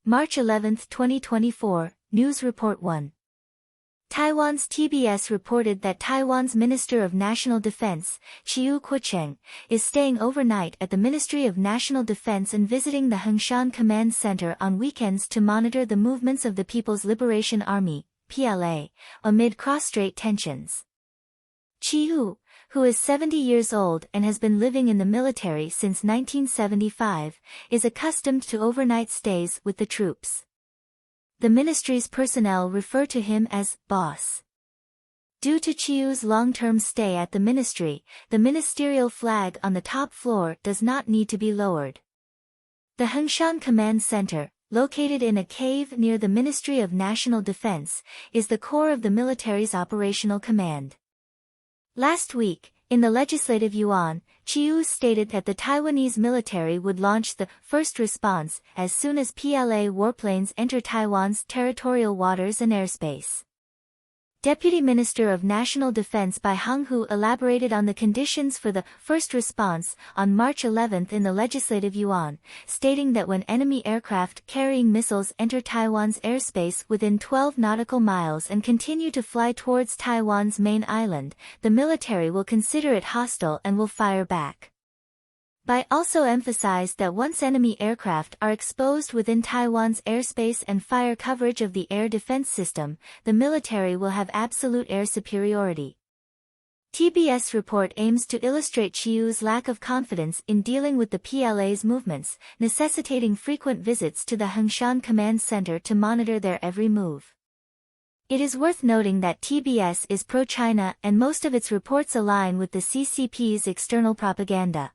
March 11, 2024, News Report 1. Taiwan's TBS reported that Taiwan's Minister of National Defense, Chiu Kuo-cheng, is staying overnight at the Ministry of National Defense and visiting the Hengshan Command Center on weekends to monitor the movements of the People's Liberation Army, PLA, amid cross-strait tensions. Chiu, who is 70 years old and has been living in the military since 1975, is accustomed to overnight stays with the troops. The ministry's personnel refer to him as boss. Due to Chiu's long-term stay at the ministry, the ministerial flag on the top floor does not need to be lowered. The Hengshan Command Center, located in a cave near the Ministry of National Defense, is the core of the military's operational command. Last week, in the Legislative Yuan, Chiu stated that the Taiwanese military would launch the first response as soon as PLA warplanes enter Taiwan's territorial waters and airspace. Deputy Minister of National Defense Bai Honghu elaborated on the conditions for the first response on March 11 in the Legislative Yuan, stating that when enemy aircraft carrying missiles enter Taiwan's airspace within 12 nautical miles and continue to fly towards Taiwan's main island, the military will consider it hostile and will fire back. Bai also emphasized that once enemy aircraft are exposed within Taiwan's airspace and fire coverage of the air defense system, the military will have absolute air superiority. TBS report aims to illustrate Chiu's lack of confidence in dealing with the PLA's movements, necessitating frequent visits to the Hengshan Command Center to monitor their every move. It is worth noting that TBS is pro-China and most of its reports align with the CCP's external propaganda.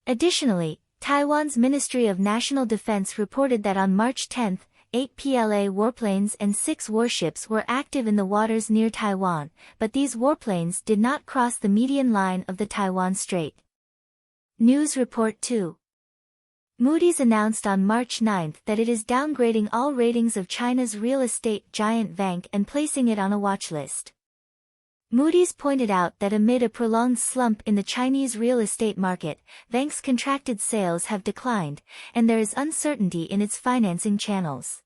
Additionally, Taiwan's Ministry of National Defense reported that on March 10, 8 PLA warplanes and 6 warships were active in the waters near Taiwan, but these warplanes did not cross the median line of the Taiwan Strait. News Report 2. Moody's announced on March 9 that it is downgrading all ratings of China's real estate giant Vanke and placing it on a watch list. Moody's pointed out that amid a prolonged slump in the Chinese real estate market, Vanke's contracted sales have declined, and there is uncertainty in its financing channels.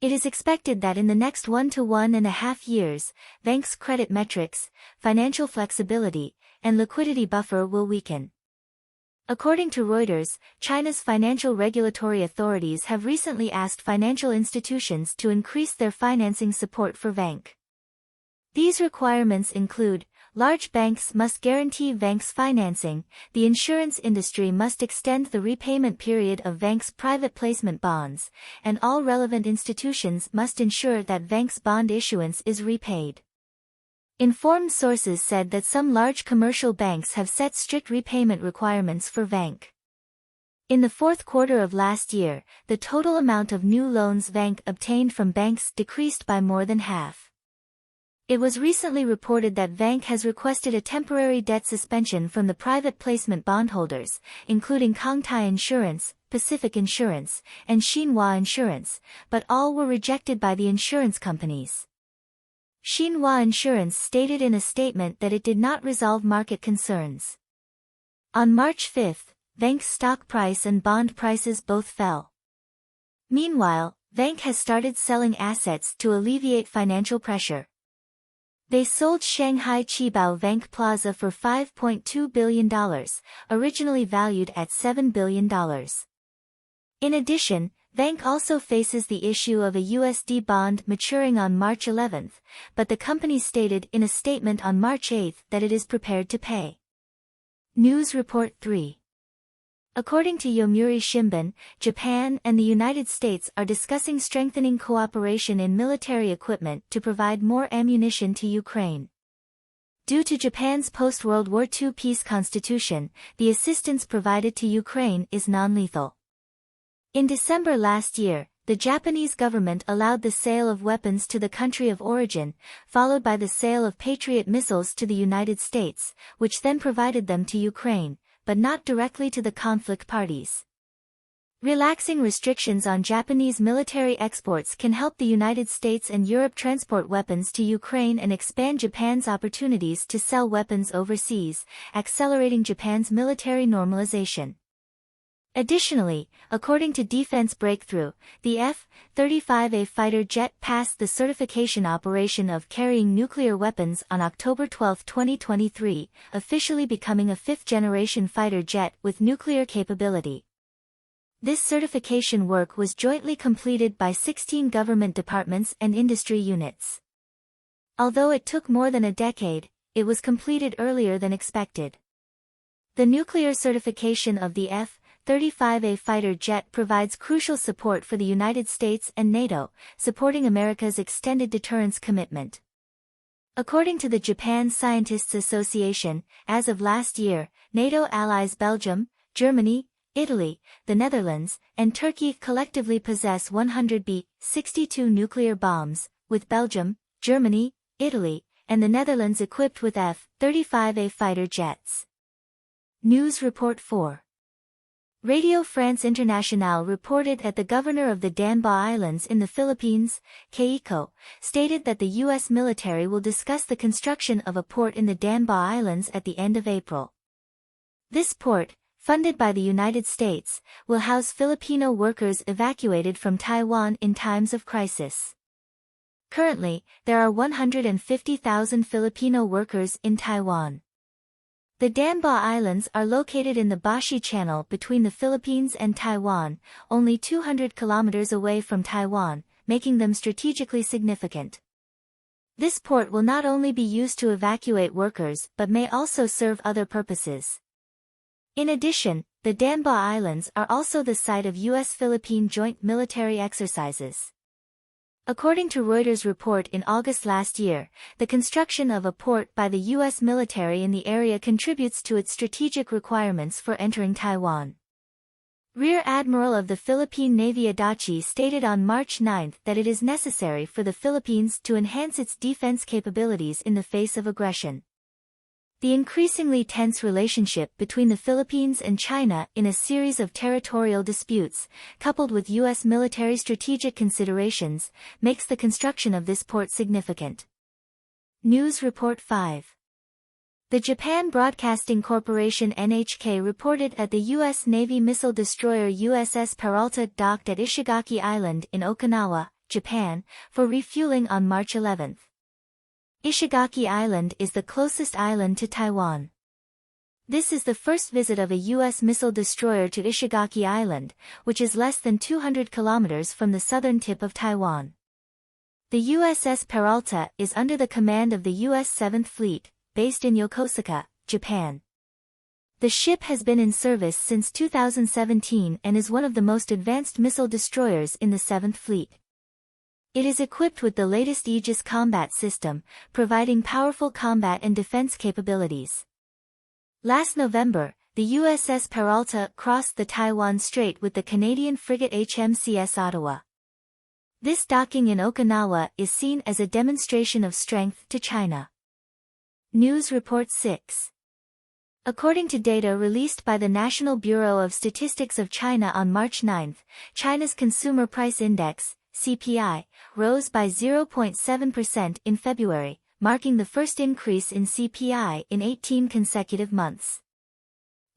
It is expected that in the next 1 to 1.5 years, Vanke's credit metrics, financial flexibility, and liquidity buffer will weaken. According to Reuters, China's financial regulatory authorities have recently asked financial institutions to increase their financing support for Vanke. These requirements include, large banks must guarantee Vanke's financing, the insurance industry must extend the repayment period of Vanke's private placement bonds, and all relevant institutions must ensure that Vanke's bond issuance is repaid. Informed sources said that some large commercial banks have set strict repayment requirements for Vanke. In the fourth quarter of last year, the total amount of new loans Vanke obtained from banks decreased by more than half. It was recently reported that Vanke has requested a temporary debt suspension from the private placement bondholders, including Kangtai Insurance, Pacific Insurance, and Xinhua Insurance, but all were rejected by the insurance companies. Xinhua Insurance stated in a statement that it did not resolve market concerns. On March 5, Vanke's stock price and bond prices both fell. Meanwhile, Vanke has started selling assets to alleviate financial pressure. They sold Shanghai Qibao Vanke Plaza for $5.2 billion, originally valued at $7 billion. In addition, Vanke also faces the issue of a USD bond maturing on March 11, but the company stated in a statement on March 8 that it is prepared to pay. News Report 3. According to Yomiuri Shimbun, Japan and the United States are discussing strengthening cooperation in military equipment to provide more ammunition to Ukraine. Due to Japan's post-World War II peace constitution, the assistance provided to Ukraine is non-lethal. In December last year, the Japanese government allowed the sale of weapons to the country of origin, followed by the sale of Patriot missiles to the United States, which then provided them to Ukraine, but not directly to the conflict parties. Relaxing restrictions on Japanese military exports can help the United States and Europe transport weapons to Ukraine and expand Japan's opportunities to sell weapons overseas, accelerating Japan's military normalization. Additionally, according to Defense Breakthrough, the F-35A fighter jet passed the certification operation of carrying nuclear weapons on October 12, 2023, officially becoming a fifth-generation fighter jet with nuclear capability. This certification work was jointly completed by 16 government departments and industry units. Although it took more than a decade, it was completed earlier than expected. The nuclear certification of the F-35A fighter jet provides crucial support for the United States and NATO, supporting America's extended deterrence commitment. According to the Japan Scientists Association, as of last year, NATO allies Belgium, Germany, Italy, the Netherlands, and Turkey collectively possess 100 B-62 nuclear bombs, with Belgium, Germany, Italy, and the Netherlands equipped with F-35A fighter jets. News Report 4. Radio France Internationale reported that the governor of the Danba Islands in the Philippines, Keiko, stated that the U.S. military will discuss the construction of a port in the Danba Islands at the end of April. This port, funded by the United States, will house Filipino workers evacuated from Taiwan in times of crisis. Currently, there are 150,000 Filipino workers in Taiwan. The Danba Islands are located in the Bashi Channel between the Philippines and Taiwan, only 200 kilometers away from Taiwan, making them strategically significant. This port will not only be used to evacuate workers but may also serve other purposes. In addition, the Danba Islands are also the site of U.S.-Philippine joint military exercises. According to Reuters' report in August last year, the construction of a port by the U.S. military in the area contributes to its strategic requirements for entering Taiwan. Rear Admiral of the Philippine Navy Adachi stated on March 9 that it is necessary for the Philippines to enhance its defense capabilities in the face of aggression. The increasingly tense relationship between the Philippines and China in a series of territorial disputes, coupled with U.S. military strategic considerations, makes the construction of this port significant. News Report 5. The Japan Broadcasting Corporation (NHK) reported that the U.S. Navy missile destroyer USS Peralta docked at Ishigaki Island in Okinawa, Japan, for refueling on March 11. Ishigaki Island is the closest island to Taiwan. This is the first visit of a U.S. missile destroyer to Ishigaki Island, which is less than 200 kilometers from the southern tip of Taiwan. The USS Peralta is under the command of the U.S. 7th Fleet, based in Yokosuka, Japan. The ship has been in service since 2017 and is one of the most advanced missile destroyers in the 7th Fleet. It is equipped with the latest Aegis combat system, providing powerful combat and defense capabilities. Last November, the USS Peralta crossed the Taiwan Strait with the Canadian frigate HMCS Ottawa. This docking in Okinawa is seen as a demonstration of strength to China. News Report 6. According to data released by the National Bureau of Statistics of China on March 9, China's Consumer Price Index, CPI, rose by 0.7% in February, marking the first increase in CPI in 18 consecutive months.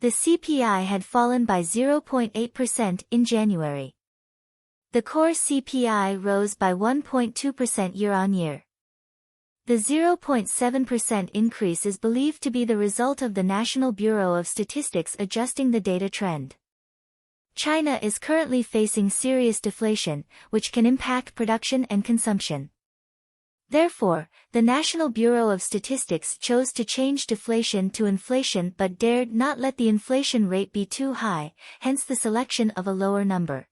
The CPI had fallen by 0.8% in January. The core CPI rose by 1.2% year-on-year. The 0.7% increase is believed to be the result of the National Bureau of Statistics adjusting the data trend. China is currently facing serious deflation, which can impact production and consumption. Therefore, the National Bureau of Statistics chose to change deflation to inflation but dared not let the inflation rate be too high, hence the selection of a lower number.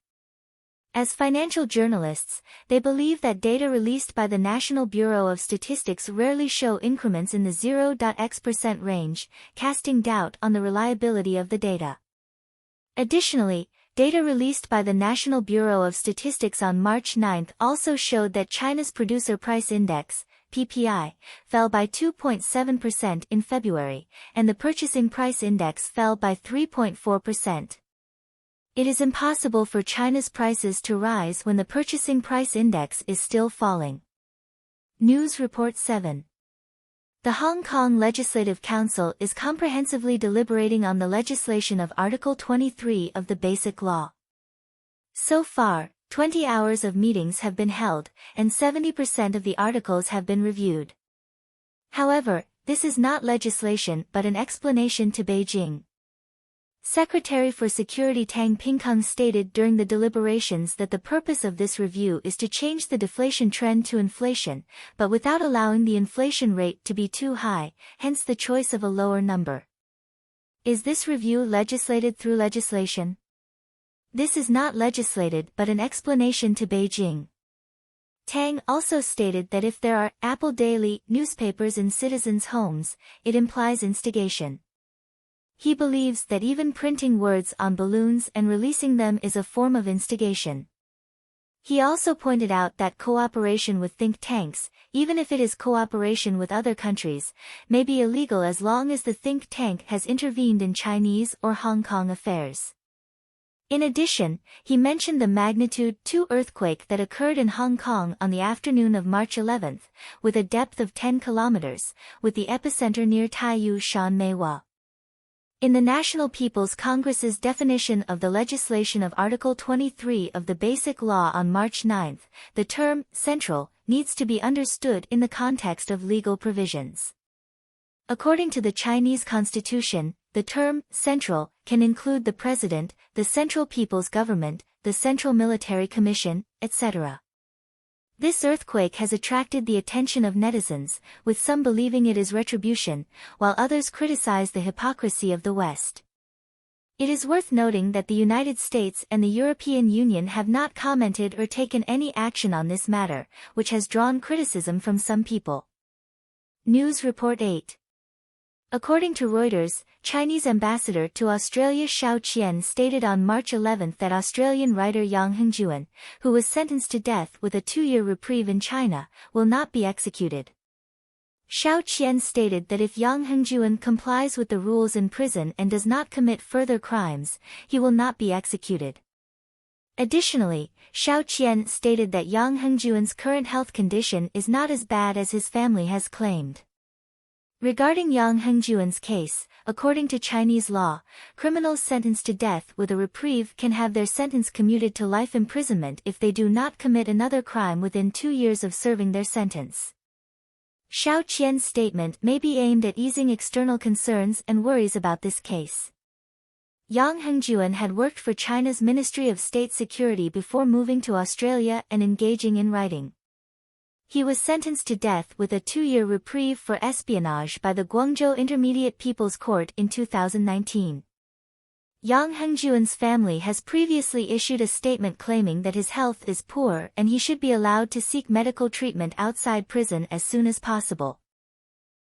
As financial journalists, they believe that data released by the National Bureau of Statistics rarely show increments in the 0.x% range, casting doubt on the reliability of the data. Additionally, data released by the National Bureau of Statistics on March 9 also showed that China's Producer Price Index, PPI, fell by 2.7% in February, and the Purchasing Price Index fell by 3.4%. It is impossible for China's prices to rise when the Purchasing Price Index is still falling. News Report 7. The Hong Kong Legislative Council is comprehensively deliberating on the legislation of Article 23 of the Basic Law. So far, 20 hours of meetings have been held, and 70% of the articles have been reviewed. However, this is not legislation but an explanation to Beijing. Secretary for Security Tang Pingkeng stated during the deliberations that the purpose of this review is to change the deflation trend to inflation, but without allowing the inflation rate to be too high, hence the choice of a lower number. Is this review legislated through legislation? This is not legislated but an explanation to Beijing. Tang also stated that if there are Apple Daily newspapers in citizens' homes, it implies instigation. He believes that even printing words on balloons and releasing them is a form of instigation. He also pointed out that cooperation with think tanks, even if it is cooperation with other countries, may be illegal as long as the think tank has intervened in Chinese or Hong Kong affairs. In addition, he mentioned the magnitude 2 earthquake that occurred in Hong Kong on the afternoon of March 11, with a depth of 10 kilometers, with the epicenter near Taiyu Shanmeiwa. In the National People's Congress's definition of the legislation of Article 23 of the Basic Law on March 9, the term central needs to be understood in the context of legal provisions. According to the Chinese Constitution, the term central can include the President, the Central People's Government, the Central Military Commission, etc. This earthquake has attracted the attention of netizens, with some believing it is retribution, while others criticize the hypocrisy of the West. It is worth noting that the United States and the European Union have not commented or taken any action on this matter, which has drawn criticism from some people. News Report 8. According to Reuters, Chinese ambassador to Australia Xiao Qian stated on March 11 that Australian writer Yang Hengjuan, who was sentenced to death with a 2-year reprieve in China, will not be executed. Xiao Qian stated that if Yang Hengjuan complies with the rules in prison and does not commit further crimes, he will not be executed. Additionally, Xiao Qian stated that Yang Hengjuan's current health condition is not as bad as his family has claimed. Regarding Yang Hengjuan's case, according to Chinese law, criminals sentenced to death with a reprieve can have their sentence commuted to life imprisonment if they do not commit another crime within 2 years of serving their sentence. Xiao Qian's statement may be aimed at easing external concerns and worries about this case. Yang Hengjuan had worked for China's Ministry of State Security before moving to Australia and engaging in writing. He was sentenced to death with a 2-year reprieve for espionage by the Guangzhou Intermediate People's Court in 2019. Yang Hengjuan's family has previously issued a statement claiming that his health is poor and he should be allowed to seek medical treatment outside prison as soon as possible.